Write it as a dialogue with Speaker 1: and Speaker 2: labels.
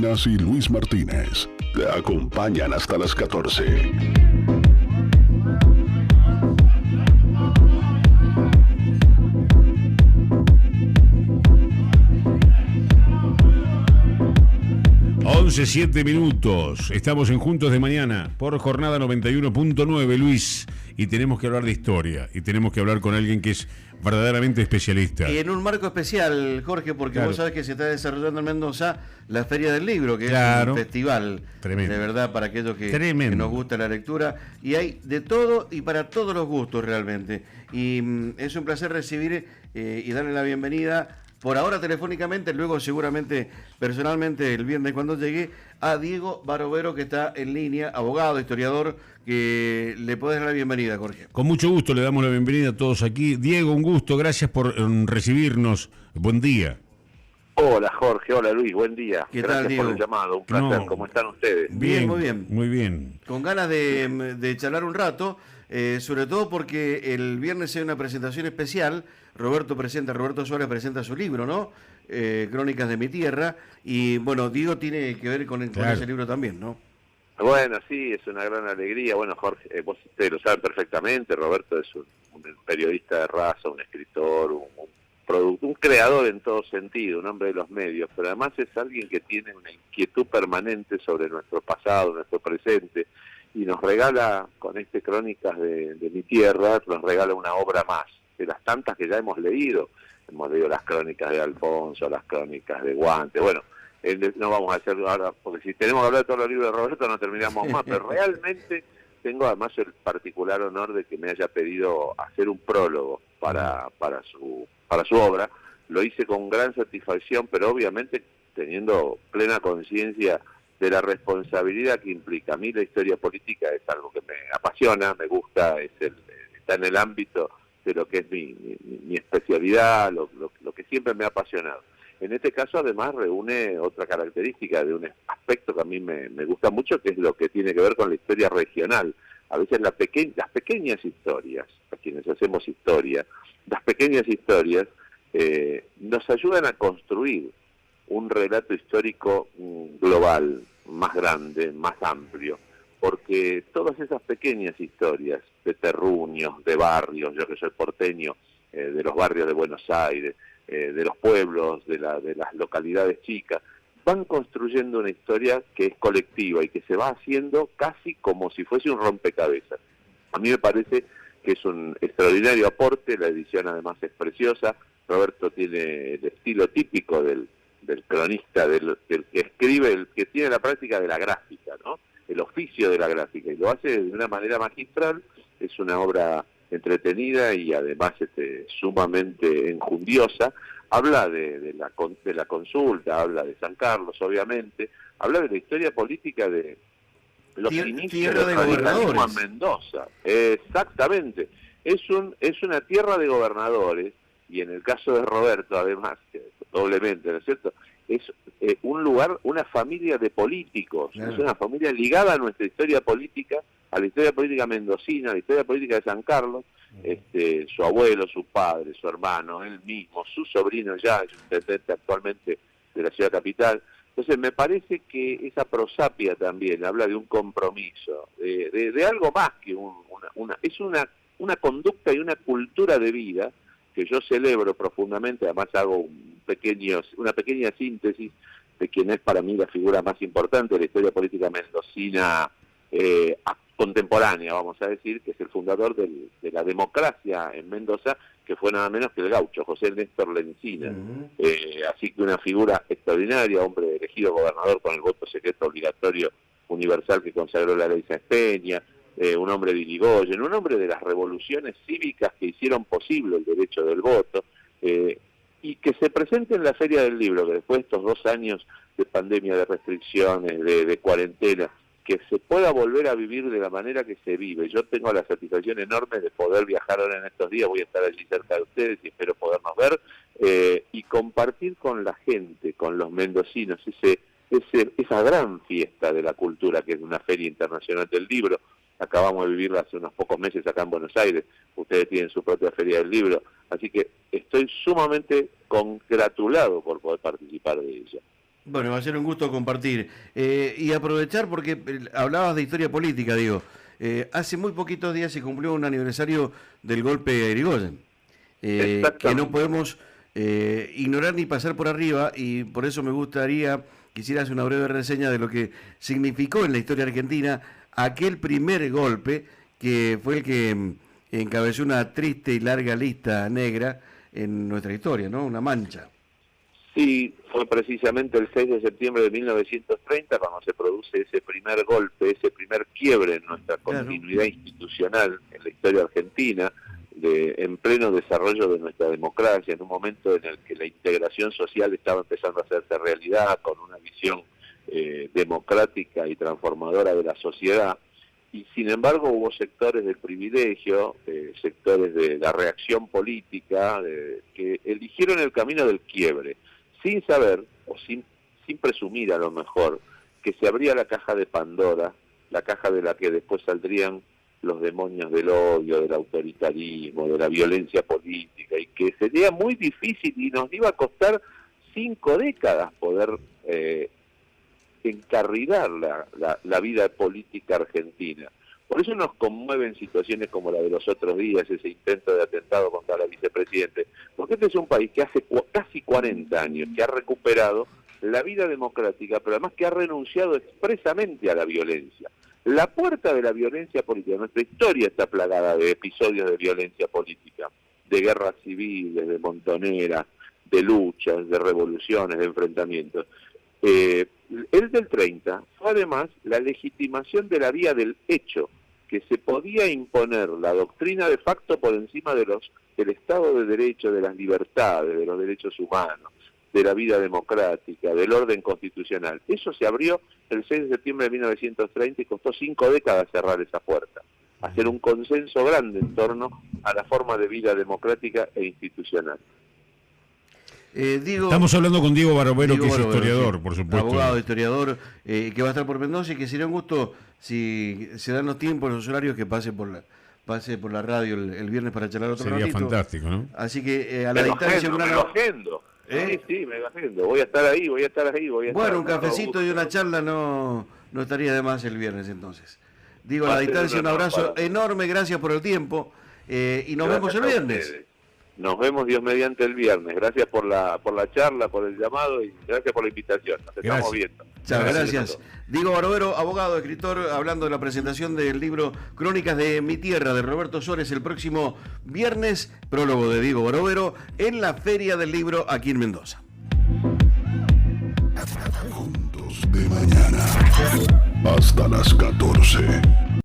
Speaker 1: Y Luis Martínez te acompañan hasta las 14.
Speaker 2: 11:07. Estamos en Juntos de Mañana por Jornada 91.9, Luis. Y tenemos que hablar de historia. Y tenemos que hablar con alguien que es verdaderamente especialista.
Speaker 3: Y en un marco especial, Jorge, porque
Speaker 2: Claro.
Speaker 3: vos sabés que se está desarrollando en Mendoza la Feria del Libro, que
Speaker 2: Claro.
Speaker 3: es un festival
Speaker 2: Tremendo.
Speaker 3: de verdad para aquellos que
Speaker 2: Tremendo.
Speaker 3: nos gusta la lectura. Y hay de todo y para todos los gustos realmente. Y es un placer recibir y darle la bienvenida, por ahora telefónicamente, luego seguramente personalmente el viernes cuando llegue, a Diego Barovero, que está en línea, abogado, historiador, que le podés dar la bienvenida, Jorge.
Speaker 2: Con mucho gusto le damos la bienvenida a todos aquí. Diego, un gusto, gracias por recibirnos. Buen día.
Speaker 4: Hola Jorge, hola Luis, buen día.
Speaker 3: ¿Qué
Speaker 4: Gracias
Speaker 3: tal, Diego?
Speaker 4: por el llamado, un placer.
Speaker 2: No.
Speaker 4: ¿Cómo están ustedes?
Speaker 3: Bien, muy bien.
Speaker 2: Muy bien.
Speaker 3: Con ganas de charlar un rato, sobre todo porque el viernes hay una presentación especial. Roberto Suárez presenta su libro, ¿no? Crónicas de mi tierra. Y bueno, Diego tiene que ver con
Speaker 2: Claro.
Speaker 3: ese libro también, ¿no?
Speaker 4: Bueno, sí, es una gran alegría. Bueno, Jorge, vos ustedes lo saben perfectamente. Roberto es un periodista de raza, un escritor, un creador en todo sentido, un hombre de los medios, pero además es alguien que tiene una inquietud permanente sobre nuestro pasado, nuestro presente, y nos regala, con Crónicas de mi tierra, nos regala una obra más, de las tantas que ya hemos leído. Hemos leído las crónicas de Alfonso, las crónicas de Guante, bueno, no vamos a hacer ahora, porque si tenemos que hablar de todos los libros de Roberto no terminamos más, pero realmente tengo además el particular honor de que me haya pedido hacer un prólogo para su obra. Lo hice con gran satisfacción, pero obviamente teniendo plena conciencia de la responsabilidad que implica. A mí la historia política es algo que me apasiona, me gusta, está en el ámbito de lo que es mi especialidad, lo que siempre me ha apasionado. En este caso, además, reúne otra característica de un aspecto que a mí me gusta mucho, que es lo que tiene que ver con la historia regional. A veces las pequeñas historias, a quienes hacemos historia, las pequeñas historias nos ayudan a construir un relato histórico global, más grande, más amplio, porque todas esas pequeñas historias de terruños, de barrios, yo que soy porteño, de los barrios de Buenos Aires, de los pueblos, de las localidades chicas, van construyendo una historia que es colectiva y que se va haciendo casi como si fuese un rompecabezas. A mí me parece que es un extraordinario aporte, la edición además es preciosa. Roberto tiene el estilo típico del cronista, del que escribe, el que tiene la práctica de la gráfica, ¿no? El oficio de la gráfica, y lo hace de una manera magistral. Es una obra entretenida y además sumamente enjundiosa. Habla de la consulta, habla de San Carlos, obviamente, habla de la historia política de los inicios del radicalismo en Mendoza. Exactamente. Es una tierra de gobernadores, y en el caso de Roberto, además, doblemente, ¿no es cierto? Es un lugar, una familia de políticos, claro. Es una familia ligada a nuestra historia política, a la historia política mendocina, a la historia política de San Carlos. Su abuelo, su padre, su hermano, él mismo, su sobrino ya es intendente actualmente de la ciudad capital. Entonces me parece que esa prosapia también habla de un compromiso, de algo más que es una conducta y una cultura de vida que yo celebro profundamente. Además hago una pequeña síntesis de quien es para mí la figura más importante de la historia política mendocina contemporánea, vamos a decir, que es el fundador de la democracia en Mendoza, que fue nada menos que el gaucho, José Néstor Lencina. Así que una figura extraordinaria, hombre elegido gobernador con el voto secreto obligatorio universal que consagró la ley Sáenz Peña, un hombre de Irigoyen, un hombre de las revoluciones cívicas que hicieron posible el derecho del voto, y que se presente en la Feria del Libro, que después de estos 2 años de pandemia, de restricciones, de cuarentena, que se pueda volver a vivir de la manera que se vive. Yo tengo la satisfacción enorme de poder viajar ahora en estos días, voy a estar allí cerca de ustedes y espero podernos ver, y compartir con la gente, con los mendocinos, esa gran fiesta de la cultura que es una Feria Internacional del Libro. Acabamos de vivirla hace unos pocos meses acá en Buenos Aires, ustedes tienen su propia Feria del Libro, así que estoy sumamente congratulado por poder participar de ella.
Speaker 3: Bueno, va a ser un gusto compartir. Y aprovechar porque hablabas de historia política, digo. Hace muy poquitos días se cumplió un aniversario del golpe de Irigoyen, que no podemos ignorar ni pasar por arriba, y por eso quisiera hacer una breve reseña de lo que significó en la historia argentina aquel primer golpe, que fue el que encabezó una triste y larga lista negra en nuestra historia, ¿no? Una mancha.
Speaker 4: Sí, fue precisamente el 6 de septiembre de 1930 cuando se produce ese primer golpe, ese primer quiebre en nuestra continuidad institucional en la historia argentina, en pleno desarrollo de nuestra democracia, en un momento en el que la integración social estaba empezando a hacerse realidad, con una visión democrática y transformadora de la sociedad. Y sin embargo hubo sectores del privilegio, sectores de la reacción política, que eligieron el camino del quiebre, sin saber, o sin presumir a lo mejor, que se abría la caja de Pandora, la caja de la que después saldrían los demonios del odio, del autoritarismo, de la violencia política, y que sería muy difícil y nos iba a costar 5 décadas poder encarrilar la vida política argentina. Por eso nos conmueven situaciones como la de los otros días, ese intento de atentado contra la vicepresidente, porque este es un país que hace casi 40 años que ha recuperado la vida democrática, pero además que ha renunciado expresamente a la violencia. La puerta de la violencia política, nuestra historia está plagada de episodios de violencia política, de guerras civiles, de montoneras, de luchas, de revoluciones, de enfrentamientos. El del 30 fue además la legitimación de la vía del hecho, que se podía imponer la doctrina de facto por encima del Estado de Derecho, de las libertades, de los derechos humanos, de la vida democrática, del orden constitucional. Eso se abrió el 6 de septiembre de 1930 y costó 5 décadas cerrar esa puerta, hacer un consenso grande en torno a la forma de vida democrática e institucional.
Speaker 2: Estamos hablando con Diego Barovero, que es historiador, sí, por supuesto.
Speaker 3: Abogado, historiador, que va a estar por Mendoza, y que sería un gusto, si se dan los tiempos, los horarios, que pase por la radio el viernes para charlar otro ratito.
Speaker 2: Sería fantástico, ¿no?
Speaker 3: Así que a la distancia...
Speaker 4: Me lo agendo. Sí, me lo agendo. Voy a estar ahí.
Speaker 3: Bueno, un cafecito y una charla no estaría de más el viernes, entonces. Digo, a la distancia, un abrazo enorme, gracias por el tiempo, y nos vemos el viernes.
Speaker 4: Nos vemos, Dios mediante, el viernes. Gracias por la charla, por el llamado, y gracias por la invitación. Nos estamos viendo.
Speaker 3: Chao, gracias. Diego Barovero, abogado, escritor, hablando de la presentación del libro Crónicas de mi tierra, de Roberto Suárez, el próximo viernes, prólogo de Diego Barovero, en la Feria del Libro aquí en Mendoza.
Speaker 1: Juntos de mañana hasta las 14.